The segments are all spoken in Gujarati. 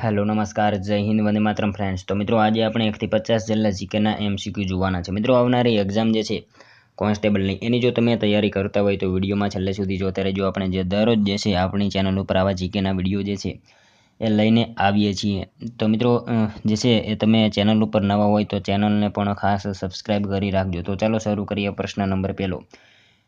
હેલો નમસ્કાર જય હિન્દ વંદે માતરમ ફ્રેન્ડ્સ। તો મિત્રો આજે આપણે 1 થી 50 જેટલા જીકેના એમસીક્યુ જોવાના છે। મિત્રો આવનારી એક્ઝામ જે છે કોન્સ્ટેબલની એની જો તમે તૈયારી કરતા હોય તો વિડીયોમાં છેલ્લે સુધી જોતા રહેજો। આપણે જે દરરોજ જે છે આપણી ચેનલ ઉપર આવા જીકેના વિડીયો જે છે એ લઈને આવીએ છીએ। તો મિત્રો જે છે એ તમે ચેનલ ઉપર નવા હોય તો ચેનલને પણ ખાસ સબસ્ક્રાઇબ કરી રાખજો। તો ચાલો શરૂ કરીએ। પ્રશ્ન નંબર પહેલો,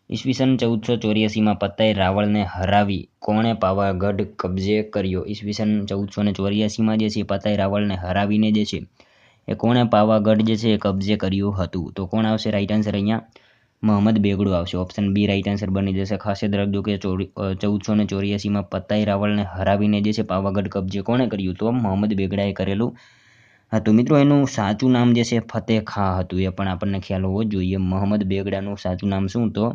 ઈસવીસન 1484 પતાઈ રાવળને હરાવી કોણે પાવાગઢ કબજે કર્યો? ઈસવીસન 1484 જે છે પતાઈ રાવળને હરાવીને જે છે એ કોણે પાવાગઢ જે છે કબજે કર્યું હતું? તો કોણ આવશે રાઈટ આન્સર? અહીંયા મોહમ્મદ બેગડો આવશે। ઓપ્શન બી રાઈટ આન્સર બની જશે। ખાસ યાદ રાખજો કે 1484 પતાઈ રાવળને હરાવીને જે છે પાવાગઢ કબજે કોણે કર્યું? તો મોહમ્મદ બેગડાએ કરેલું હતું। મિત્રો એનું સાચું નામ જે છે ફતેહ ખાં હતું, એ પણ આપણને ખ્યાલ હોવો જોઈએ। મોહમ્મદ બેગડાનું સાચું નામ શું? તો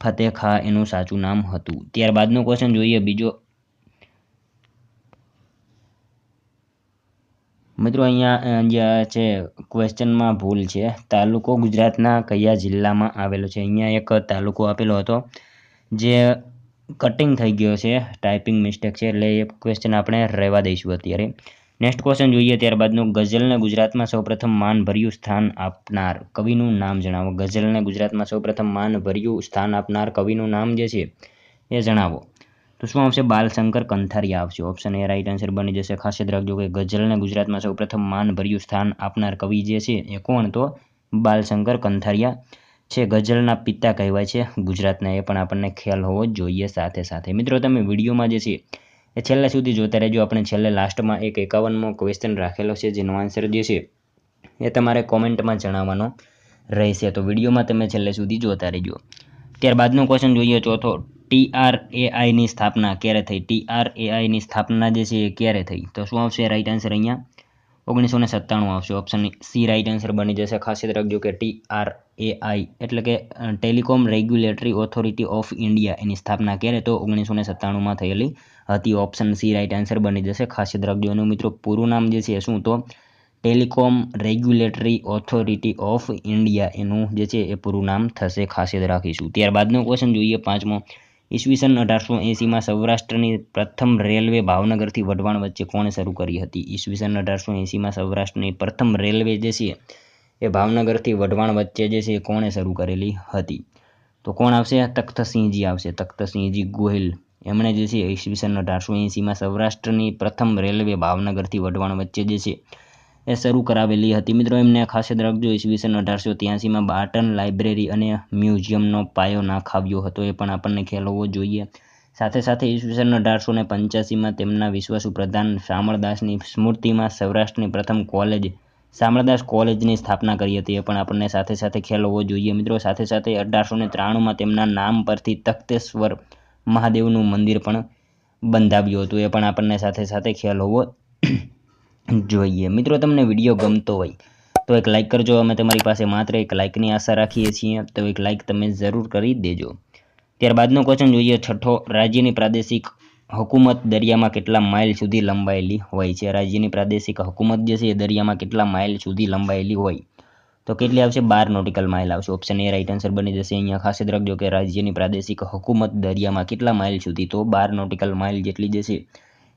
ફતેહ ખાં એનું સાચું નામ હતું। ત્યારબાદનો ક્વેશ્ચન જોઈએ બીજો। મિત્રો અહીંયા જે છે ક્વેશ્ચનમાં ભૂલ છે। તાલુકો ગુજરાતના કયા જિલ્લામાં આવેલો છે? અહીંયા એક તાલુકો આપેલો હતો જે કટિંગ થઈ ગયો છે, ટાઈપિંગ મિસ્ટેક છે, એટલે એ ક્વેશ્ચન આપણે રહેવા દઈશું અત્યારે। નેક્સ્ટ ક્વેશ્ચન જોઈએ ત્યારબાદનું, ગઝલને ગુજરાતમાં સૌપ્રથમ માનભર્યું સ્થાન આપનાર કવિનું નામ જણાવો। ગઝલને ગુજરાતમાં સૌપ્રથમ માનભર્યું સ્થાન આપનાર કવિનું નામ જે છે એ જણાવો। તો શું આવશે? બાલશંકર કંથારિયા આવશે। ઓપ્શન એ રાઈટ આન્સર બની જશે। ખાસ યાદ રાખજો કે ગઝલને ગુજરાતમાં સૌપ્રથમ માનભર્યું સ્થાન આપનાર કવિ જે છે એ કોણ? તો બાલશંકર કંથારિયા છે। ગઝલના પિતા કહેવાય છે ગુજરાતના, એ પણ આપણને ખ્યાલ હોવો જ જોઈએ। સાથે સાથે મિત્રો તમે વિડીયોમાં જે છે એ છેલ્લે સુધી જોતા રહેજો। આપણે છેલ્લે લાસ્ટમાં એક 51મો ક્વેશ્ચન રાખેલો છે જેનો આન્સર જે છે એ તમારે કોમેન્ટમાં જણાવવાનો રહેશે, તો વિડીયોમાં તમે છેલ્લે સુધી જોતા રહેજો। ત્યારબાદનો ક્વેશ્ચન જોઈએ ચોથો, TRAIની સ્થાપના ક્યારે થઈ? TRAIની સ્થાપના જે છે એ ક્યારે થઈ? તો શું આવશે રાઈટ આન્સર? અહીંયા 1997 આવશે। ઓપ્શન સી રાઈટ આન્સર બની જશે। ખાસ યાદ રાખજો કે TRAI એટલે કે telecom regulatory authority of India, એની સ્થાપના ક્યારે? તો 1997માં થયેલી હતી। ઓપ્શન સી રાઈટ આન્સર બની જશે। ખાસ યાદ રાખજો એનું મિત્રો પૂરું નામ જે છે શું? તો telecom regulatory authority of India એનું જે છે એ પૂરું નામ થશે, ખાસ યાદ રાખીશું। ત્યારબાદનો ક્વેશ્ચન જોઈએ પાંચમો, ઈસવીસન 1880માં સૌરાષ્ટ્રની પ્રથમ રેલવે ભાવનગરથી વઢવાણ વચ્ચે કોણે શરૂ કરી હતી? ઈસવીસન 1880માં સૌરાષ્ટ્રની પ્રથમ રેલવે જે છે એ ભાવનગરથી વઢવાણ વચ્ચે જે છે કોણે શરૂ કરેલી હતી? તો કોણ આવશે? તખ્તસિંહજી આવશે। તખ્તસિંહજી ગોહિલ એમણે જે છે ઈસવીસન 1880માં સૌરાષ્ટ્રની પ્રથમ રેલવે ભાવનગરથી વઢવાણ વચ્ચે જે છે એ શરૂ કરાવેલી હતી। મિત્રો એમને ખાસ યાદ રાખજો ઈસવીસન 1883માં બાર્ટન લાઇબ્રેરી અને મ્યુઝિયમનો પાયો નાખાવ્યો હતો, એ પણ આપણને ખ્યાલ હોવો જોઈએ। સાથે સાથે ઈસવીસન 1885માં તેમના વિશ્વાસુ પ્રધાન શામળદાસની સ્મૃતિમાં સૌરાષ્ટ્રની પ્રથમ કોલેજ શામળદાસ કોલેજની સ્થાપના કરી હતી, એ પણ આપણને સાથે સાથે ખ્યાલ હોવો જોઈએ। મિત્રો સાથે સાથે 1893માં તેમના નામ પરથી તખ્તેશ્વર મહાદેવનું મંદિર પણ બંધાવ્યું હતું, એ પણ આપણને સાથે સાથે ખ્યાલ હોવો જોઈએ। મિત્રો તમને વિડીયો ગમતો હોય તો એક લાઇક કરજો। અમે તમારી પાસે માત્ર એક લાઇકની આશા રાખીએ છીએ, તો એક લાઇક તમે જરૂર કરી દેજો। ત્યારબાદનો ક્વેશ્ચન જોઈએ છઠ્ઠો, રાજ્યની પ્રાદેશિક હુકુમત દરિયામાં કેટલા માઇલ સુધી લંબાયેલી હોય છે? રાજ્યની પ્રાદેશિક હુકુમત જે છે એ દરિયામાં કેટલા માઇલ સુધી લંબાયેલી હોય? તો કેટલી આવશે? 12 નોટિકલ માઇલ આવશે। ઓપ્શન એ રાઈટ આન્સર બની જશે। અહીંયા ખાસ યાદ રાખજો કે રાજ્યની પ્રાદેશિક હુકુમત દરિયામાં કેટલા માઇલ સુધી? તો 12 નોટિકલ માઇલ જેટલી જે છે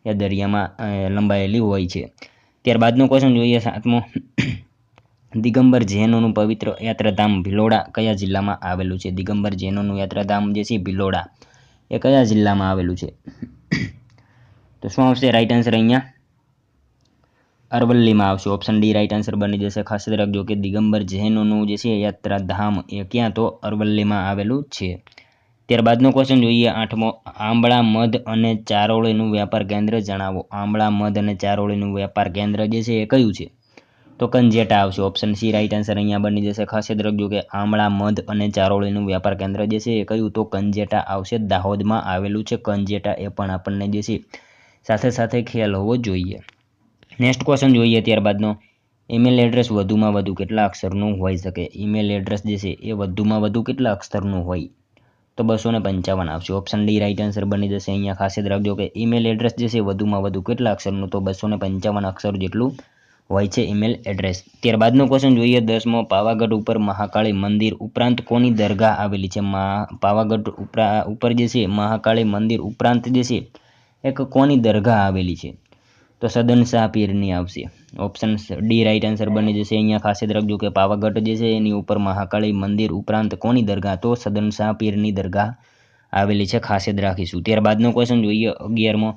એ દરિયામાં લંબાયેલી હોય છે। ત્યારબાદનો ક્વેશ્ચન જોઈએ સાતમો, દિગંબર જૈનોનું પવિત્ર યાત્રાધામ ભિલોડા કયા જિલ્લામાં આવેલું છે? દિગંબર જૈનોનું યાત્રાધામ જે છે ભિલોડા એ કયા જિલ્લામાં આવેલું છે? તો શું આવશે રાઈટ આન્સર? અહીંયા અરવલ્લીમાં આવશે। ઓપ્શન ડી રાઈટ આન્સર બની જશે। ખાસ યાદ રાખજો કે દિગંબર જૈનોનું જે છે યાત્રાધામ એ ક્યાં? તો અરવલ્લીમાં આવેલું છે। ત્યારબાદનો ક્વેશ્ચન જોઈએ આઠમો, આંબળા મધ અને ચારોળીનું વ્યાપાર કેન્દ્ર જણાવો। આંબળા મધ અને ચારોળીનું વ્યાપાર કેન્દ્ર જે છે એ કયું છે? તો કંજેટા આવશે। ઓપ્શન સી રાઈટ આન્સર અહીંયા બની જશે। ખાસ યાદ રાખજો કે આંબળા મધ અને ચારોળીનું વ્યાપાર કેન્દ્ર જે છે એ કયું? તો કંજેટા આવશે। દાહોદમાં આવેલું છે કંજેટા, એ પણ આપણને જે છે સાથે સાથે ખ્યાલ હોવો જોઈએ। નેક્સ્ટ ક્વેશ્ચન જોઈએ ત્યારબાદનો, ઈમેલ એડ્રેસ વધુમાં વધુ કેટલા અક્ષરનું હોઈ શકે? ઈમેલ એડ્રેસ જે છે એ વધુમાં વધુ કેટલા અક્ષરનું હોય? તો 255 આવશે। ઓપ્શન ડી રાઈટ આન્સર બની જશે। અહીંયા ખાસ યાદ રાખજો કે ઈમેલ એડ્રેસ જે છે વધુમાં વધુ કેટલા અક્ષરનું? તો 255 અક્ષર જેટલું હોય છે ઈમેલ એડ્રેસ। ત્યારબાદનો ક્વેશ્ચન જોઈએ 10મો, પાવાગઢ ઉપર મહાકાળી મંદિર ઉપરાંત કોની દરગાહ આવેલી છે? પાવાગઢ ઉપર જે છે મહાકાળી મંદિર ઉપરાંત જે છે એક કોની દરગાહ આવેલી છે? તો સદન શાહ પીરની આવશે. ઓપ્શન ડી રાઈટ આન્સર બની જશે. અહીંયા ખાસ યાદ રાખજો કે પાવાગઢ જે છે એની ઉપર મહાકાળી મંદિર ઉપરાંત કોની દરગાહ? તો સદન શાહ પીરની દરગાહ આવેલી છે, ખાસ યાદ રાખીશું. ત્યારબાદનો ક્વેશ્ચન જોઈએ 11મો.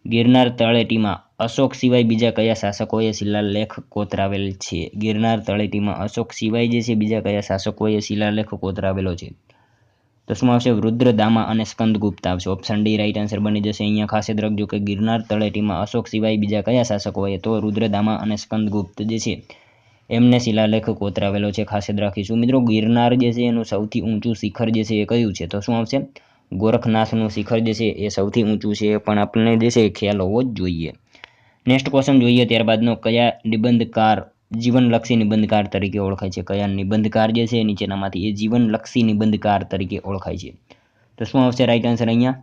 ગિરનાર તળેટીમાં અશોક સિવાય બીજા કયા શાસકોએ શિલાલેખ કોતરાવેલ છે? ગિરનાર તળેટીમાં અશોક સિવાય જે છે બીજા કયા શાસકોએ શિલાલેખ કોતરાવેલો છે? તો શું આવશે? રુદ્રદામા અને સ્કંદગુપ્ત આવશે. ઓપ્શન ડી રાઈટ આન્સર બની જશે. અહીંયા ખાસ યાદ રાખજો કે ગિરનાર તળેટીમાં અશોક સિવાય બીજા કયા શાસકોએ? તો રુદ્રદામા અને સ્કંદગુપ્ત જે છે એમને શિલાલેખ કોતરાવેલો છે, ખાસ યાદ રાખીશું. મિત્રો ગિરનાર જે છે એનું સૌથી ઊંચું શિખર જે છે એ કયું છે? તો શું આવશે? ગોરખનાથનું શિખર જે છે એ સૌથી ઊંચું છે, એ પણ આપણને જે છે ખ્યાલ હોવો જ જોઈએ. નેક્સ્ટ ક્વેશ્ચન જોઈએ ત્યારબાદનો. કયા નિબંધકાર જીવનલક્ષી નિબંધકાર તરીકે ઓળખાય છે? કયા નિબંધકાર જે છે નીચેનામાંથી એ જીવનલક્ષી નિબંધકાર તરીકે ઓળખાય છે? તો શું આવશે રાઈટ આન્સર? અહીંયા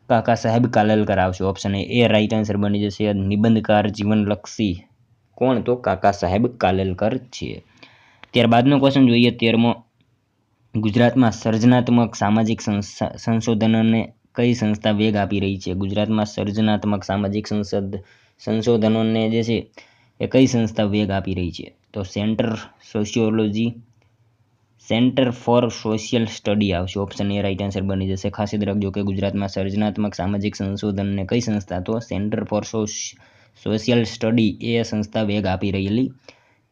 કાકા સાહેબ કાલેલકર આવશે. ઓપ્શન એ રાઈટ આન્સર બની જશે. નિબંધકાર જીવનલક્ષી કોણ? તો કાકા સાહેબ કાલેલકર છે. ત્યારબાદનો ક્વેશ્ચન જોઈએ 13મો. ગુજરાતમાં સર્જનાત્મક સામાજિક સંશોધનોને કઈ સંસ્થા વેગ આપી રહી છે? ગુજરાતમાં સર્જનાત્મક સામાજિક સંશોધનોને જે છે એ કઈ સંસ્થા વેગ આપી રહી છે? તો સેન્ટર ફોર સોશિયલ સ્ટડી આવશે. ઓપ્શન એ રાઈટ આન્સર બની જશે. ખાસ યાદ રાખજો કે ગુજરાતમાં સર્જનાત્મક સામાજિક સંશોધનને કઈ સંસ્થા? તો સેન્ટર ફોર સોશિયલ સ્ટડી એ સંસ્થા વેગ આપી રહેલી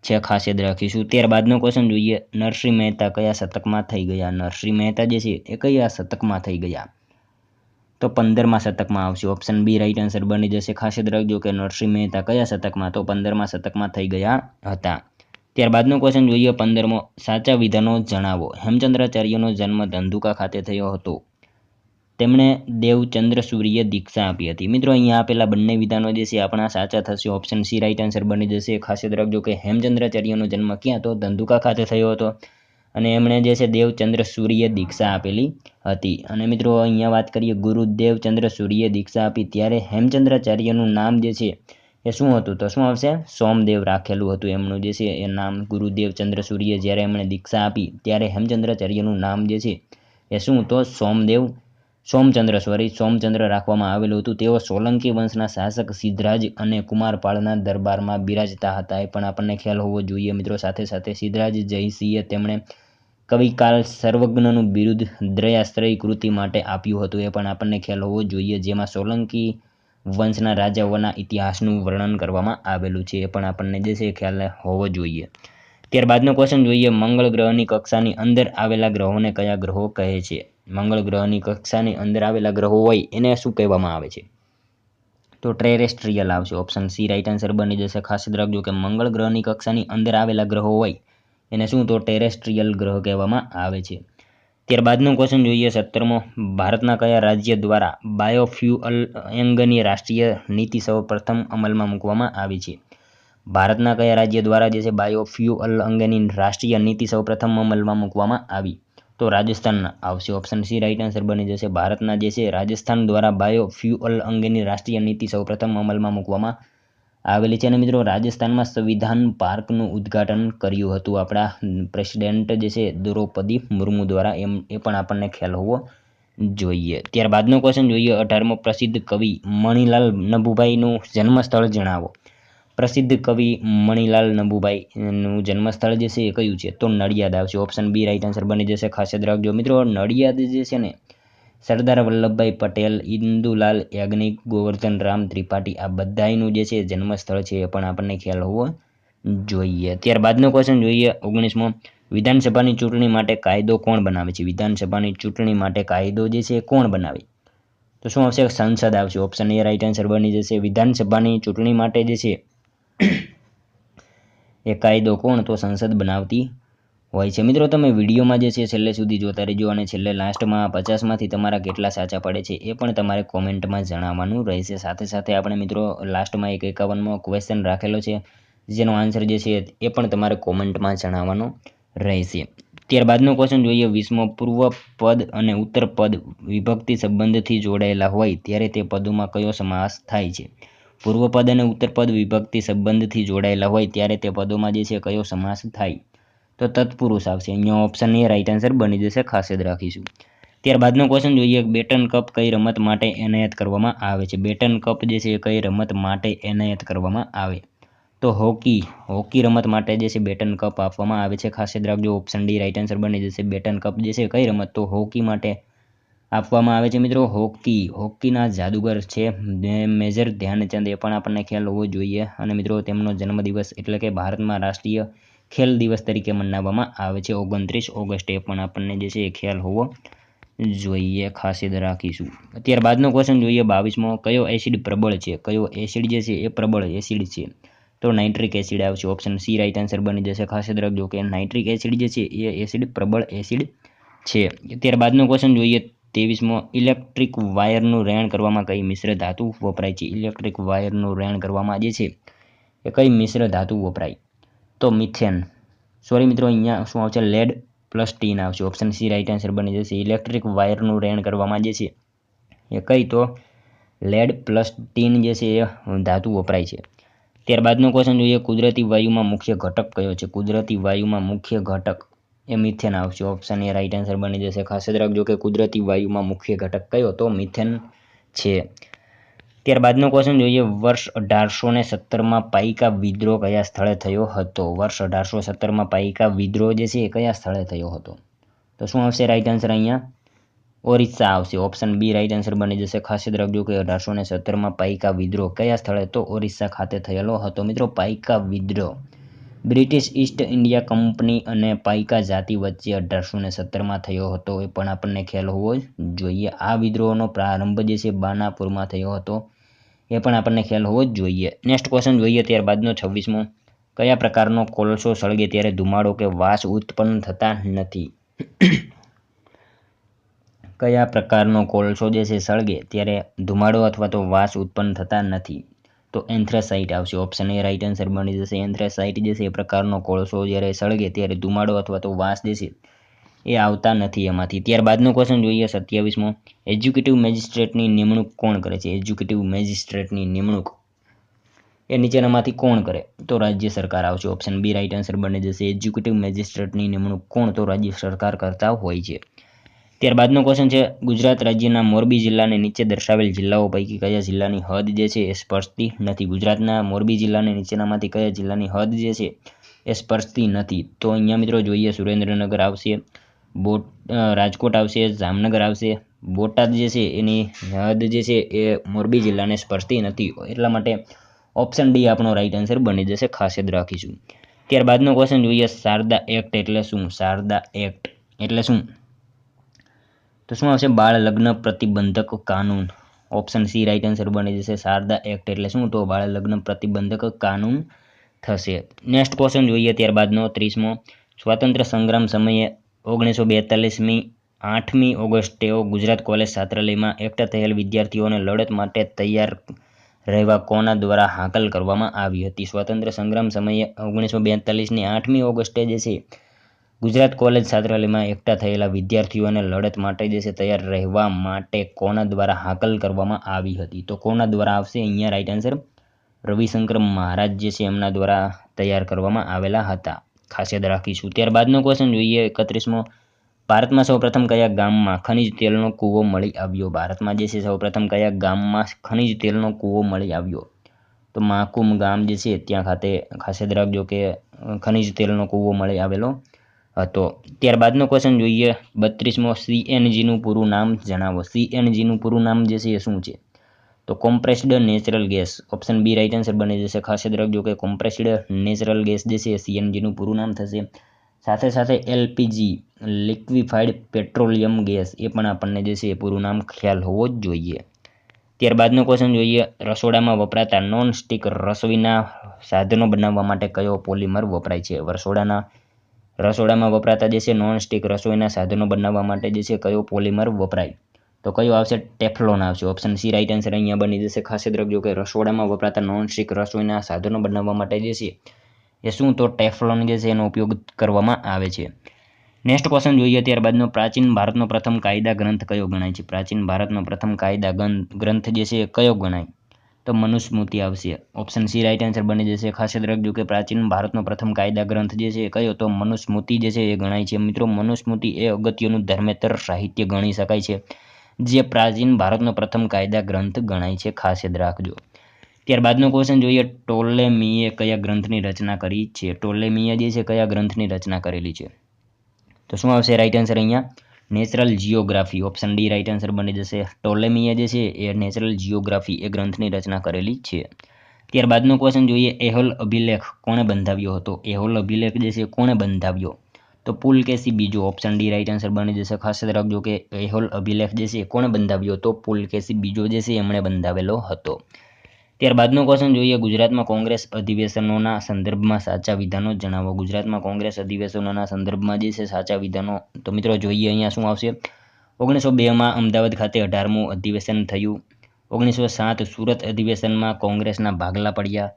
છે, ખાસ યાદ રાખીશું. ત્યારબાદનો ક્વેશ્ચન જોઈએ. નરસિંહ મહેતા કયા શતકમાં થઈ ગયા? નરસિંહ મહેતા જે છે એ કયા શતકમાં થઈ ગયા? તો 15મા શતકમાં આવશે. ઓપ્શન બી રાઈટ આન્સર બની જશે. ખાસ યાદ રાખજો કે નરસિંહ મહેતા કયા શતકમાં? તો 15મા શતકમાં થઈ ગયા હતા. ત્યારબાદનો ક્વેશ્ચન જોઈએ 15મો. સાચા વિધાનો જણાવો. હેમચંદ્રાચાર્યનો જન્મ ધંધુકા ખાતે થયો હતો. તેમણે દેવચંદ્ર સૂર્ય દીક્ષા આપી હતી. મિત્રો અહીંયા આપેલા બંને વિધાનો જે છે આપણા સાચા થશે. ઓપ્શન સી રાઈટ આન્સર બની જશે. ખાસ યાદ રાખજો કે હેમચંદ્રાચાર્યનો જન્મ ક્યાં? તો ધંધુકા ખાતે થયો હતો અને એમણે જે છે દેવચંદ્ર સૂર્ય દીક્ષા આપેલી હતી. અને મિત્રો અહીંયા વાત કરીએ ગુરુદેવચંદ્ર સૂર્ય દીક્ષા આપી ત્યારે હેમચંદ્રાચાર્યનું નામ જે છે એ શું હતું? તો શું આવશે? સોમદેવ રાખેલું હતું એમનું જે છે એ નામ. ગુરુદેવચંદ્ર સૂર્ય જ્યારે એમણે દીક્ષા આપી ત્યારે હેમચંદ્રાચાર્યનું નામ જે છે એ શું? તો સોમચંદ્ર રાખવામાં આવેલું હતું. તેઓ સોલંકી વંશના શાસક સિદ્ધરાજ અને કુમારપાળના દરબારમાં બિરાજતા હતા, એ પણ આપણને ખ્યાલ હોવો જોઈએ મિત્રો. સાથે સાથે સિદ્ધરાજ જયસિંહે તેમણે કવિકાલ સર્વજ્ઞનું બિરુદ દ્રયાશ્રય કૃતિ માટે આપ્યું હતું, એ પણ આપણને ખ્યાલ હોવો જોઈએ, જેમાં સોલંકી વંશના રાજાઓના ઇતિહાસનું વર્ણન કરવામાં આવેલું છે, એ પણ આપણને જે છે ખ્યાલ હોવો જોઈએ. ત્યારબાદનો ક્વેશ્ચન જોઈએ. મંગળ ગ્રહની કક્ષાની અંદર આવેલા ગ્રહોને કયા ગ્રહો કહે છે? મંગળ ગ્રહની કક્ષાની અંદર આવેલા ગ્રહો હોય એને શું કહેવામાં આવે છે? તો ટેરેસ્ટ્રીયલ આવશે. ઓપ્શન સી રાઈટ આન્સર બની જશે. ખાસ યાદ રાખજો કે મંગળ ગ્રહની કક્ષાની અંદર આવેલા ગ્રહો હોય એને શું? તો ટેરેસ્ટ્રીયલ ગ્રહ કહેવામાં આવે છે. ત્યારબાદનો ક્વેશ્ચન જોઈએ 17મો. ભારતના કયા રાજ્ય દ્વારા બાયોફ્યુઅલ અંગેની રાષ્ટ્રીય નીતિ સૌપ્રથમ અમલમાં મૂકવામાં આવી છે? ભારતના કયા રાજ્ય દ્વારા જે છે બાયોફ્યુઅલ અંગેની રાષ્ટ્રીય નીતિ સૌપ્રથમ અમલમાં મૂકવામાં આવી? તો રાજસ્થાન આવશે. ઓપ્શન સી રાઈટ આન્સર બની જશે. ભારતના જે છે રાજસ્થાન દ્વારા બાયોફ્યુઅલ અંગેની રાષ્ટ્રીય નીતિ સૌપ્રથમ અમલમાં મૂકવામાં આવેલી છે. અને મિત્રો રાજસ્થાનમાં સંવિધાન પાર્કનું ઉદ્ઘાટન કર્યું હતું આપણા પ્રેસિડેન્ટ જે છે દ્રૌપદી મુર્મુ દ્વારા, એ પણ આપણને ખ્યાલ હોવો જોઈએ. ત્યારબાદનો ક્વેશ્ચન જોઈએ 18મો. પ્રસિદ્ધ કવિ મણિલાલ નભુભાઈનું જન્મસ્થળ જણાવો. પ્રસિદ્ધ કવિ મણિલાલ નભુભાઈનું જન્મસ્થળ જે છે એ કયું છે? તો નડિયાદ આવશે. ઓપ્શન બી રાઈટ આન્સર બની જશે. ખાસ યાદ રાખજો મિત્રો નડિયાદ જે છે ને સરદાર વલ્લભભાઈ પટેલ, ઇન્દુલાલ યાજ્ઞિક, ગોવર્ધન રામ ત્રિપાઠી આ બધાયનું જે છે જન્મસ્થળ છે, એ પણ આપણને ખ્યાલ હોવો જોઈએ. ત્યારબાદનો ક્વેશ્ચન જોઈએ 19મો. વિધાનસભાની ચૂંટણી માટે કાયદો કોણ બનાવે છે? વિધાનસભાની ચૂંટણી માટે કાયદો જે છે કોણ બનાવે? તો શું આવશે? સંસદ આવશે. ઓપ્શન એ રાઈટ આન્સર બની જશે. વિધાનસભાની ચૂંટણી માટે જે છે એ કાયદો કોણ? તો સંસદ બનાવતી હોય છે. મિત્રો તમે વિડીયોમાં જે છે છેલ્લે સુધી જોતા રહેજો અને છેલ્લે લાસ્ટમાં 50માંથી તમારા કેટલા સાચા પડે છે એ પણ તમારે કોમેન્ટમાં જણાવવાનું રહેશે. સાથે સાથે આપણે મિત્રો લાસ્ટમાં એક 51મો ક્વેશ્ચન રાખેલો છે જેનો આન્સર જે છે એ પણ તમારે કોમેન્ટમાં જણાવવાનો રહેશે. ત્યારબાદનો ક્વેશ્ચન જોઈએ 20મો. પૂર્વ પદ અને ઉત્તર પદ વિભક્તિ સંબંધથી જોડાયેલા હોય ત્યારે તે પદોમાં કયો સમાસ થાય છે? પૂર્વ પદ અને ઉત્તર પદ વિભક્તિ સંબંધથી જોડાયેલા હોય ત્યારે તે પદોમાં જે છે કયો સમાસ થાય? તો તત્પુરુષ આવશે. અહીંયા ઓપ્શન એ રાઈટ આન્સર બની જશે. ખાસ યાદ રાખીશું. ત્યારબાદનો ક્વેશ્ચન જોઈએ, બેટન કપ કઈ રમત માટે એનાયત કરવામાં આવે છે? બેટન કપ જે છે એ કઈ રમત માટે એનાયત કરવામાં આવે? તો હોકી રમત માટે જે છે બેટન કપ આપવામાં આવે છે. ખાસ યાદ રાખજો, ઓપ્શન ડી રાઈટ આન્સર બની જશે. બેટન કપ જે છે કઈ રમત? તો હોકી માટે આપવામાં આવે છે મિત્રો. હોકીના જાદુગર છે મેજર ધ્યાનચંદ, એ પણ આપણને ખ્યાલ હોવો જોઈએ. અને મિત્રો તેમનો જન્મદિવસ એટલે કે ભારતમાં રાષ્ટ્રીય ખેલ દિવસ તરીકે મનાવવામાં આવે છે 29 ઓગસ્ટ. એ પણ આપણને જે છે એ ખ્યાલ હોવો જોઈએ, ખાસ યાદ રાખીશું. ત્યારબાદનો ક્વેશ્ચન જોઈએ 22મો, કયો એસિડ પ્રબળ છે? કયો એસિડ જે છે એ પ્રબળ એસિડ છે? તો નાઇટ્રિક એસિડ આવશે. ઓપ્શન સી રાઈટ આન્સર બની જશે. ખાસ યાદ રાખજો કે નાઇટ્રિક એસિડ જે છે એ એસિડ પ્રબળ એસિડ છે. ત્યારબાદનો ક્વેશ્ચન જોઈએ 23મો, ઇલેક્ટ્રિક વાયરનું રેણ કરવામાં કઈ મિશ્ર ધાતુ વપરાય છે? ઇલેક્ટ્રિક વાયરનું રેણ કરવામાં જે છે એ કઈ મિશ્ર ધાતુ વપરાય? તો મિથેન, સોરી મિત્રો, અહીંયા શું આવશે? લેડ પ્લસ ટીન આવશે. ઓપ્શન સી રાઈટ આન્સર બની જશે. ઇલેક્ટ્રિક વાયરનું રેણ કરવામાં જે છે એ કઈ? તો લેડ પ્લસ ટીન જે છે એ ધાતુ વપરાય છે. ત્યારબાદનો ક્વેશ્ચન જોઈએ, કુદરતી વાયુમાં મુખ્ય ઘટક કયો છે? કુદરતી વાયુમાં મુખ્ય ઘટક એ મિથેન આવશે. ઓપ્શન એ રાઈટ આન્સર બની જશે. ખાસ યાદ રાખજો કે કુદરતી વાયુમાં મુખ્ય ઘટક કયો? તો મિથેન છે. ત્યારબાદનો ક્વેશ્ચન જોઈએ, વર્ષ 1817માં પાઇકા વિદ્રોહ કયા સ્થળે થયો હતો? વર્ષ 1817માં પાઇકા વિદ્રોહ જે છે એ કયા સ્થળે થયો હતો? તો શું આવશે રાઈટ આન્સર? અહીંયા ઓરિસ્સા આવશે. ઓપ્શન બી રાઈટ આન્સર બની જશે. ખાસ યાદ રાખજો કે 1817માં પાઇકા વિદ્રોહ કયા સ્થળે? તો ઓરિસ્સા ખાતે થયેલો હતો મિત્રો પાઇકા વિદ્રોહ. બ્રિટિશ ઈસ્ટ ઇન્ડિયા કંપની અને પાઇકા જાતિ વચ્ચે 1817માં થયો હતો, એ પણ આપણને ખ્યાલ હોવો જોઈએ. આ વિદ્રોહનો પ્રારંભ જે છે બાનાપુરમાં થયો હતો, એ પણ આપણને ખ્યાલ હોવો જ જોઈએ. નેક્સ્ટ ક્વેશ્ચન જોઈએ ત્યારબાદનો 26મો, કયા પ્રકારનો કોલસો સળગે ત્યારે ધુમાડો કે વાસ ઉત્પન્ન થતા નથી? કયા પ્રકારનો કોલસો જે છે સળગે ત્યારે ધુમાડો અથવા તો વાસ ઉત્પન્ન થતા નથી? તો એન્થ્રેસાઇટ આવશે. ઓપ્શન એ રાઈટ આન્સર બની જશે. એન્થ્રેસાઇટ જે છે એ પ્રકારનો કોલસો જ્યારે સળગે ત્યારે ધુમાડો અથવા તો વાસ જે છે એ આવતા નથી એમાંથી. ત્યારબાદનો ક્વેશ્ચન જોઈએ 27મો, એજ્યુકેટિવ મેજિસ્ટ્રેટની નિમણૂક કોણ કરે છે? એજ્યુકેટિવ મેજિસ્ટ્રેટની નિમણૂક એ નીચેનામાંથી કોણ કરે? તો રાજ્ય સરકાર આવશે. ઓપ્શન બી રાઈટ આન્સર બની જશે. એજ્યુકેટિવ મેજિસ્ટ્રેટની નિમણૂક કોણ? તો રાજ્ય સરકાર કરતા હોય છે. ત્યારબાદનો ક્વેશ્ચન છે, ગુજરાત રાજ્યના મોરબી જિલ્લાને નીચે દર્શાવેલ જિલ્લાઓ પૈકી કયા જિલ્લાની હદ જે છે એ સ્પર્શતી નથી? ગુજરાતના મોરબી જિલ્લાને નીચેનામાંથી કયા જિલ્લાની હદ જે છે એ સ્પર્શતી નથી? તો અહીંયા મિત્રો જોઈએ સુરેન્દ્રનગર આવશે, રાજકોટ આવશે, જામનગર આવશે. બોટાદ જે છે એની હદ જે છે એ મોરબી જિલ્લાને સ્પર્શતી નથી, એટલા માટે ઓપ્શન ડી આપણો રાઈટ આન્સર બની જશે. ખાસ યાદ રાખીશું. ત્યારબાદનો ક્વેશ્ચન જોઈએ, શારદા એક્ટ એટલે શું? શારદા એક્ટ એટલે શું? તો શું આવશે? બાળ લગ્ન પ્રતિબંધક કાનૂન. ઓપ્શન સી રાઈટ આન્સર બની જશે. શારદા એક્ટ એટલે શું? તો બાળ લગ્ન પ્રતિબંધક કાનૂન થશે. નેક્સ્ટ ક્વેશ્ચન જોઈએ ત્યારબાદનો 30મો, સ્વાતંત્ર્ય સંગ્રામ સમયે 1942ની 8મી ઓગસ્ટે ગુજરાત કોલેજ છાત્રાલયમાં એકઠા થયેલ વિદ્યાર્થીઓને લડત માટે તૈયાર રહેવા કોના દ્વારા હાકલ કરવામાં આવી હતી? સ્વાતંત્ર્ય સંગ્રામ સમયે 1942ની 8મી ઓગસ્ટે જે છે ગુજરાત કોલેજ છાત્રાલયમાં એકઠા થયેલા વિદ્યાર્થીઓને લડત માટે જે છે તૈયાર રહેવા માટે કોના દ્વારા હાકલ કરવામાં આવી હતી? તો કોના દ્વારા આવશે અહીંયા રાઈટ આન્સર? રવિશંકર મહારાજ જે છે એમના દ્વારા તૈયાર કરવામાં આવેલા હતા. ખાસ યાદ રાખીશું. ત્યારબાદનો ક્વેશ્ચન જોઈએ 31મો, ભારતમાં સૌપ્રથમ કયા ગામમાં ખનિજ તેલનો કૂવો મળી આવ્યો? ભારતમાં જે છે સૌપ્રથમ કયા ગામમાં ખનિજ તેલનો કૂવો મળી આવ્યો? તો માકુમ ગામ જે છે ત્યાં ખાતે ખાસ યાદ રાખજો કે ખનિજ તેલનો કૂવો મળી આવેલો હતો. ત્યારબાદનો ક્વેશ્ચન જોઈએ 32મો, સીએનજીનું પૂરું નામ જણાવો. સીએનજીનું પૂરું નામ જે છે એ શું છે? તો compressed natural gas. Option B right answer બની જશે. ખાસ યાદ રાખજો કે કોમ્પ્રેસ્ડ નેચરલ ગેસ જે છે સીએનજીનું પૂરું નામ થશે. સાથે સાથે એલપીજી લિક્વિફાઈડ પેટ્રોલિયમ ગેસ એ પણ આપણને જે છે એ પૂરું નામ ખ્યાલ હોવો જ જોઈએ. ત્યારબાદનો ક્વેશ્ચન જોઈએ, રસોડામાં વપરાતા નોન સ્ટિક રસોઈના સાધનો બનાવવા માટે કયો પોલિમર વપરાય છે? રસોડામાં વપરાતા જે છે નોન સ્ટિક રસોઈના સાધનો બનાવવા માટે જે છે કયો પોલિમર વપરાય? તો કયો આવશે? ટેફલોન આવશે. ઓપ્શન સી રાઈટ આન્સર અહીંયા બની જશે. ખાસ યાદ રાખજો કે રસોડામાં વપરાતા નોન સ્ટિક રસોઈના સાધનો બનાવવા માટે જે છે એ શું? તો ટેફલોન જે છે એનો ઉપયોગ કરવામાં આવે છે. નેક્સ્ટ ક્વેશ્ચન જોઈએ ત્યારબાદનો, પ્રાચીન ભારતનો પ્રથમ કાયદા ગ્રંથ કયો ગણાય છે? પ્રાચીન ભારતનો પ્રથમ કાયદા ગ્રંથ જે છે એ કયો ગણાય? તો તો મનુસ્મૃતિ આવશે. ઓપ્શન સી રાઈટ આન્સર બની જશે. ખાસ યાદ રાખજો કે પ્રાચીન ભારતનો પ્રથમ કાયદા ગ્રંથ જે છે એ કયો તો મનુસ્મૃતિ જે છે એ ગણાય છે. મિત્રો મનુસ્મૃતિ એ અગત્યનું ધર્મેતર સાહિત્ય ગણી શકાય છે, જે પ્રાચીન ભારતનો પ્રથમ કાયદા ગ્રંથ ગણાય છે. ખાસ યાદ રાખજો. ત્યારબાદનો ક્વેશ્ચન જોઈએ, ટોલેમીએ કયા ગ્રંથની રચના કરી છે? ટોલેમીએ જે છે કયા ગ્રંથની રચના કરેલી છે? તો શું આવશે રાઈટ આન્સર અહીંયા? Natural geography. Option D right answer બની જશે. ટોલેમીએ જે છે એ નેચરલ જીઓગ્રાફી એ ગ્રંથની રચના કરેલી છે. ત્યારબાદનો ક્વેશ્ચન જોઈએ, એહોલ અભિલેખ કોણે બંધાવ્યો હતો? એહોલ અભિલેખ જે છે કોણે બંધાવ્યો? તો પુલકેશી બીજો. ઓપ્શન ડી રાઈટ આન્સર બની જશે. ખાસ યાદ રાખજો કે એહોલ અભિલેખ જે છે કોણે બંધાવ્યો હતો? પુલકેશી બીજો જે છે એમણે બંધાવેલો હતો. ત્યારબાદનો ક્વેશ્ચન જોઈએ, ગુજરાતમાં કોંગ્રેસ અધિવેશનોના સંદર્ભમાં સાચા વિધાનો જણાવો. ગુજરાતમાં કોંગ્રેસ અધિવેશનોના સંદર્ભમાં જે છે સાચા વિધાનો, તો મિત્રો જોઈએ અહીંયા શું આવશે? 1902માં અમદાવાદ ખાતે 18મું અધિવેશન થયું. 1907 સુરત અધિવેશનમાં કોંગ્રેસના ભાગલા પડ્યા.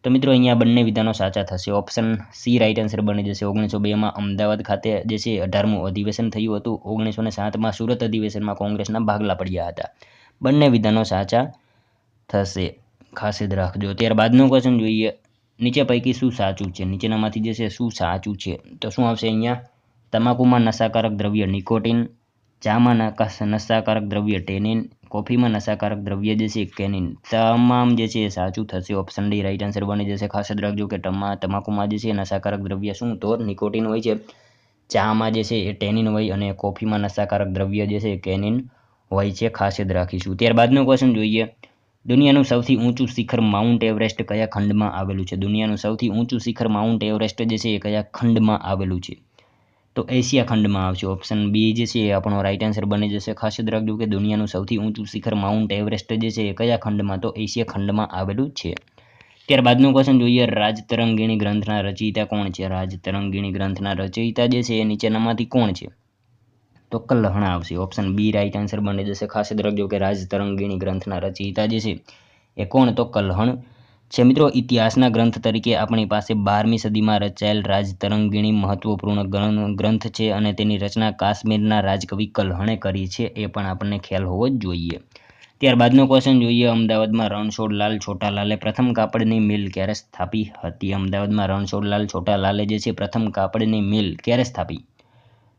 તો મિત્રો અહીંયા બંને વિધાનો સાચા થશે. ઓપ્શન સી રાઈટ આન્સર બની જશે. 1902માં અમદાવાદ ખાતે જે છે 18મું અધિવેશન થયું હતું. 1907માં સુરત અધિવેશનમાં કોંગ્રેસના ભાગલા પડ્યા હતા. બંને વિધાનો સાચા થશે. ખાસ યાદ રાખજો. ત્યારબાદનો ક્વેશ્ચન જોઈએ, નીચે પૈકી શું સાચું છે? નીચેનામાંથી જે છે શું સાચું છે? તો શું આવશે અહીંયા? તમાકુમાં નશાકારક દ્રવ્ય નિકોટિન, ચામાં નશાકારક દ્રવ્ય ટેનિન, કોફીમાં નશાકારક દ્રવ્ય જે છે કેનિન. તમામ જે છે એ સાચું થશે. ઓપ્શન ડી રાઈટ આન્સર બની જશે. ખાસ યાદ રાખજો કે તમાકુમાં જે છે નશાકારક દ્રવ્ય શું તો નિકોટિન હોય છે, ચામાં જે છે એ ટેનિન હોય અને કોફીમાં નશાકારક દ્રવ્ય જે છે કેનિન હોય છે. ખાસ યાદ રાખીશું. ત્યારબાદનો ક્વેશ્ચન જોઈએ, દુનિયાનું સૌથી ઊંચું શિખર માઉન્ટ એવરેસ્ટ કયા ખંડમાં આવેલું છે? દુનિયાનું સૌથી ઊંચું શિખર માઉન્ટ એવરેસ્ટ જે છે એ કયા ખંડમાં આવેલું છે? તો એશિયા ખંડમાં આવશે. ઓપ્શન બી જે છે એ આપણો રાઈટ આન્સર બની જશે. ખાસ યાદ રાખજો કે દુનિયાનું સૌથી ઊંચું શિખર માઉન્ટ એવરેસ્ટ જે છે એ કયા ખંડમાં? તો એશિયા ખંડમાં આવેલું છે. ત્યારબાદનો ક્વેશ્ચન જોઈએ, રાજતરંગીણી ગ્રંથના રચયિતા કોણ છે? રાજતરંગીણી ગ્રંથના રચયિતા જે છે એ નીચેનામાંથી કોણ છે? તો કલ્હણ આવશે. ઓપ્શન બી રાઈટ આન્સર બની જશે. ખાસ યાદ રાખજો કે રાજતરંગીણી ગ્રંથના રચયિતા જે છે એ કોણ? તો કલ્હણ છે. મિત્રો ઇતિહાસના ગ્રંથ તરીકે આપણી પાસે 12મી સદીમાં રચાયેલ રાજતરંગીણી મહત્વપૂર્ણ ગ્રંથ છે અને તેની રચના કાશ્મીરના રાજકવિ કલ્હણે કરી છે. એ પણ આપણને ખ્યાલ હોવો જ જોઈએ. ત્યારબાદનો ક્વેશ્ચન જોઈએ, અમદાવાદમાં રણછોડલાલ છોટાલાલે પ્રથમ કાપડની મિલ ક્યારે સ્થાપી હતી? અમદાવાદમાં રણછોડલાલ છોટાલાલે જે છે પ્રથમ કાપડની મિલ ક્યારે સ્થાપી?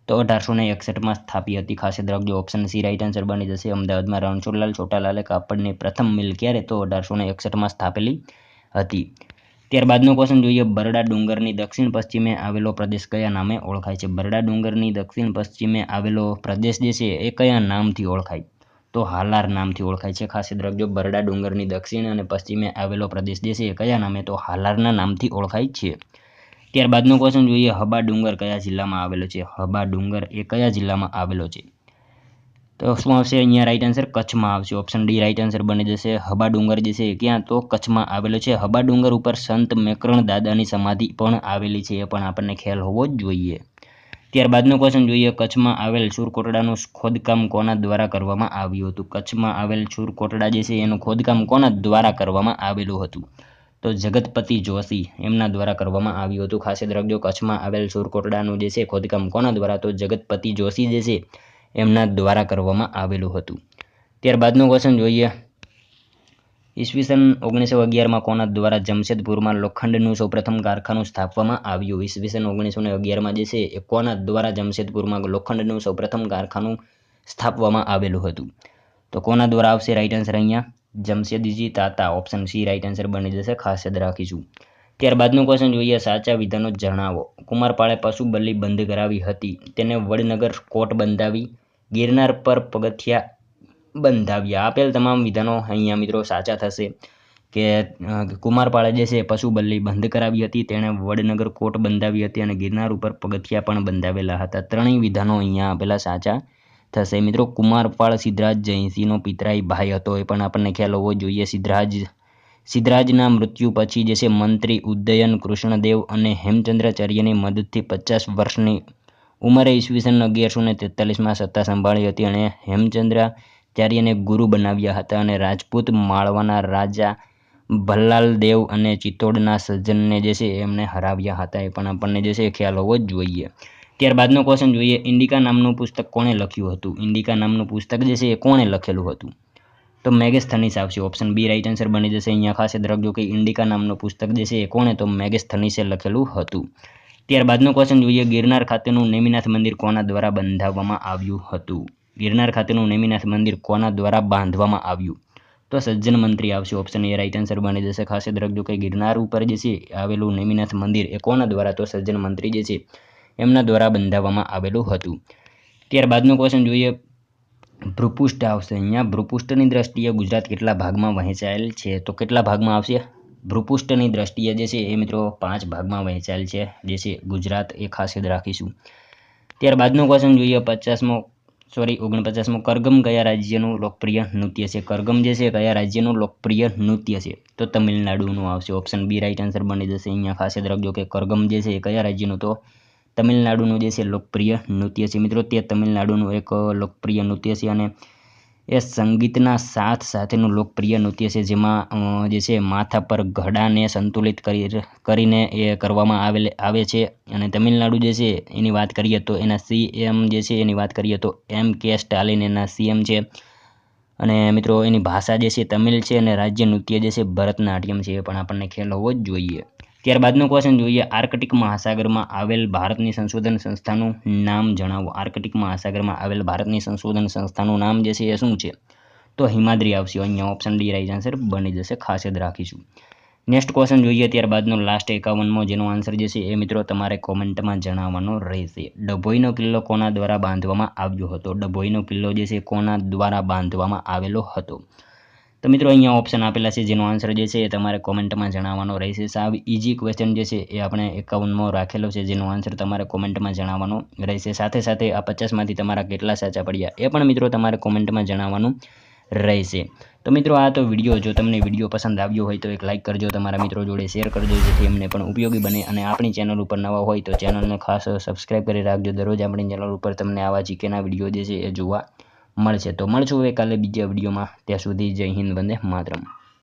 તો 1861માં સ્થાપી હતી. ખાસ યાદ રાખજો. ઓપ્શન સી રાઈટ આન્સર બની જશે. અમદાવાદમાં રણછોડલાલ છોટાલાલે કાપડની પ્રથમ મિલ ક્યારે? તો 1861માં સ્થાપેલી હતી. ત્યારબાદનો ક્વેશ્ચન જોઈએ, બરડા ડુંગરની દક્ષિણ પશ્ચિમે આવેલો પ્રદેશ કયા નામે ઓળખાય છે? બરડા ડુંગરની દક્ષિણ પશ્ચિમે આવેલો પ્રદેશ જે છે એ કયા નામથી ઓળખાય? તો હાલાર નામથી ઓળખાય છે. ખાસ યાદ રાખજો. બરડા ડુંગરની દક્ષિણ અને પશ્ચિમે આવેલો પ્રદેશ જે છે એ કયા નામે? તો હાલારના નામથી ઓળખાય છે. ત્યારબાદનો ક્વેશ્ચન જોઈએ, હબા ડુંગર કયા જિલ્લામાં આવેલો છે? હબા ડુંગર એ કયા જિલ્લામાં આવેલો છે? તો શું આવશે અહીંયા રાઈટ આન્સર? કચ્છમાં આવશે. ઓપ્શન ડી રાઈટ આન્સર બની જશે. હબા ડુંગર જે છે ક્યાં? તો કચ્છમાં આવેલો છે. હબા ડુંગર ઉપર સંત મેકરણ દાદાની સમાધિ પણ આવેલી છે. એ પણ આપણને ખ્યાલ હોવો જ જોઈએ. ત્યારબાદનો ક્વેશ્ચન જોઈએ, કચ્છમાં આવેલ સુરકોટડાનું ખોદકામ કોના દ્વારા કરવામાં આવ્યું હતું? કચ્છમાં આવેલ સુરકોટડા જે છે એનું ખોદકામ કોના દ્વારા કરવામાં આવેલું હતું? તો જગતપતિ જોશી એમના દ્વારા કરવામાં આવ્યું હતું. ખાસ યાદ રાખજો. કચ્છમાં આવેલ સુરકોટડાનું જે છે ખોદકામ કોના દ્વારા? તો જગતપતિ જોશી જે છે એમના દ્વારા કરવામાં આવેલું હતું. ત્યારબાદનો ક્વેશ્ચન જોઈએ, ઈસવીસન 1911માં કોના દ્વારા જમશેદપુરમાં લોખંડનું સૌપ્રથમ કારખાનું સ્થાપવામાં આવ્યું? ઈસવીસન 1911માં જે છે એ કોના દ્વારા જમશેદપુરમાં લોખંડનું સૌપ્રથમ કારખાનું સ્થાપવામાં આવેલું હતું? તો કોના દ્વારા આવશે રાઈટ આન્સર અહીંયા? જમશેદજી તાતા. ઓપ્શન સી રાઈટ આન્સર બની જશે. ખાસ યાદ રાખીશું. ત્યારબાદનો ક્વેશ્ચન જોઈએ, સાચા વિધાનો જણાવો. કુમારપાળે પશુ બલિ બંધ કરાવી હતી, તેને વડનગર કોટ બંધાવી, ગિરનાર પર પગથિયા બંધાવ્યા. આપેલ તમામ વિધાનો અહીંયા મિત્રો સાચા થશે. કે કુમારપાળે જે છે પશુ બલિ બંધ કરાવી હતી, તેણે વડનગર કોટ બંધાવી હતી અને ગિરનાર ઉપર પગથિયા પણ બંધાવેલા હતા. ત્રણેય વિધાનો અહીંયા આપેલા સાચા થશે. મિત્રો કુમારપાળ સિદ્ધરાજ જયસિંહનો પિતરાઈ ભાઈ હતો. એ પણ આપણને ખ્યાલ હોવો જોઈએ. સિદ્ધરાજના મૃત્યુ પછી જે છે મંત્રી ઉદયન કૃષ્ણદેવ અને હેમચંદ્રાચાર્યની મદદથી 50 વર્ષની ઉંમરે ઈસવીસન 1143માં સત્તા સંભાળી હતી અને હેમચંદ્રાચાર્યને ગુરુ બનાવ્યા હતા અને રાજપૂત માળવાના રાજા ભલ્લાલ દેવ અને ચિત્તોડના સજ્જનને જે છે એમને હરાવ્યા હતા. એ પણ આપણને જે છે ખ્યાલ હોવો જ જોઈએ. ત્યારબાદનો ક્વેશ્ચન જોઈએ, ઇન્ડિકા નામનું પુસ્તક કોણે લખ્યું હતું? ઇન્ડિકા નામનું પુસ્તક જે છે એ કોણે લખેલું હતું? તો મેગેસ્થનીસ આવશે, ઓપ્શન બી રાઈટ આન્સર બની જશે. અહીંયા ખાસ યાદ રાખજો કે ઇન્ડિકા નામનું પુસ્તક જે છે એ કોણે, તો મેગેસ્થનીસે લખેલું હતું. ત્યારબાદનો ક્વેશ્ચન જોઈએ, ગિરનાર ખાતેનું નેમિનાથ મંદિર કોના દ્વારા બંધાવવામાં આવ્યું હતું? ગિરનાર ખાતેનું નેમિનાથ મંદિર કોના દ્વારા બાંધવામાં આવ્યું? તો સજ્જન મંત્રી આવશે, ઓપ્શન એ રાઈટ આન્સર બની જશે. ખાસ યાદ રાખજો કે ગિરનાર ઉપર જે છે આવેલું નેમિનાથ મંદિર એ કોના દ્વારા, તો સજ્જન મંત્રી જે છે એમના દ્વારા બંધાવવામાં આવેલું હતું. ત્યારબાદનો ક્વેશ્ચન જોઈએ, ભૂપૃષ્ઠ આવશે. અહીંયા ભૂપૃષ્ઠની દ્રષ્ટિએ ગુજરાત કેટલા ભાગમાં વહેંચાયેલ છે? તો કેટલા ભાગમાં આવશે? ભૂપૃષ્ઠની દ્રષ્ટિએ જે છે એ મિત્રો 5 ભાગમાં વહેંચાયેલ છે જે છે ગુજરાત, એ ખાસ યાદ રાખીશું. ત્યારબાદનો ક્વેશ્ચન જોઈએ 49મો, કરગમ કયા રાજ્યનું લોકપ્રિય નૃત્ય છે? કરગમ જે છે કયા રાજ્યનું લોકપ્રિય નૃત્ય છે? તો તમિલનાડુનું આવશે, ઓપ્શન બી રાઈટ આન્સર બની જશે. અહીંયા ખાસ યાદ રાખજો કે કરગમ જે છે એ કયા રાજ્યનું, તો તમિલનાડુનું જે છે લોકપ્રિય નૃત્ય છે. મિત્રો તે તમિલનાડુનું એક લોકપ્રિય નૃત્ય છે અને એ સંગીતના સાથ સાથેનું લોકપ્રિય નૃત્ય છે, જેમાં જે છે માથા પર ઘડાને સંતુલિત કરીને એ કરવામાં આવે છે. અને તમિલનાડુ જે છે એની વાત કરીએ તો એના સીએમ જે છે એની વાત કરીએ તો M.K. સ્ટાલિન એના સીએમ છે. અને મિત્રો એની ભાષા જે છે તમિલ છે અને રાજ્ય નૃત્ય જે છે ભરતનાટ્યમ છે, એ પણ આપણને ખ્યાલ હોવો જ જોઈએ. ત્યારબાદનો ક્વેશ્ચન જોઈએ, આર્કટિક મહાસાગરમાં આવેલ ભારતની સંશોધન સંસ્થાનું નામ જણાવો. આર્કટિક મહાસાગરમાં આવેલ ભારતની સંશોધન સંસ્થાનું નામ જે છે એ શું છે? તો હિમાદ્રી આવશે. અહીંયા ઓપ્શન ડી રાઈટ આન્સર બની જશે, ખાસ યાદ રાખીશું. નેક્સ્ટ ક્વેશ્ચન જોઈએ, ત્યારબાદનો લાસ્ટ 51મો, જેનો આન્સર જે છે એ મિત્રો તમારે કોમેન્ટમાં જણાવવાનો રહેશે. ડભોઈનો કિલ્લો કોના દ્વારા બાંધવામાં આવ્યો હતો? ડભોઈનો કિલ્લો જે છે કોના દ્વારા બાંધવામાં આવેલો હતો? તો મિત્રો અહીંયા ઓપ્શન આપેલા છે, જેનો આન્સર જે છે એ તમારે કોમેન્ટમાં જણાવવાનો રહેશે. સાવ ઇઝી ક્વેશ્ચન જે છે એ આપણે 51મો રાખેલો છે, જેનો આન્સર તમારે કોમેન્ટમાં જણાવવાનો રહેશે. સાથે સાથે આ 50માંથી તમારા કેટલા સાચા પડ્યા એ પણ મિત્રો તમારે કોમેન્ટમાં જણાવવાનું રહેશે. તો મિત્રો આ તો વિડીયો, જો તમને વિડીયો પસંદ આવ્યો હોય તો એક લાઇક કરજો, તમારા મિત્રો જોડે શેર કરજો, જેથી એમને પણ ઉપયોગી બને. અને આપણી ચેનલ ઉપર નવા હોય તો ચેનલને ખાસ સબસ્ક્રાઈબ કરી રાખજો. દરરોજ આપણી ચેનલ ઉપર તમને આવા જીકેના વિડીયો જે છે એ જોવા મળશે. તો મળશું હવે કાલે બીજા વિડીયોમાં. ત્યાં સુધી જય હિન્દ, વંદે માતરમ.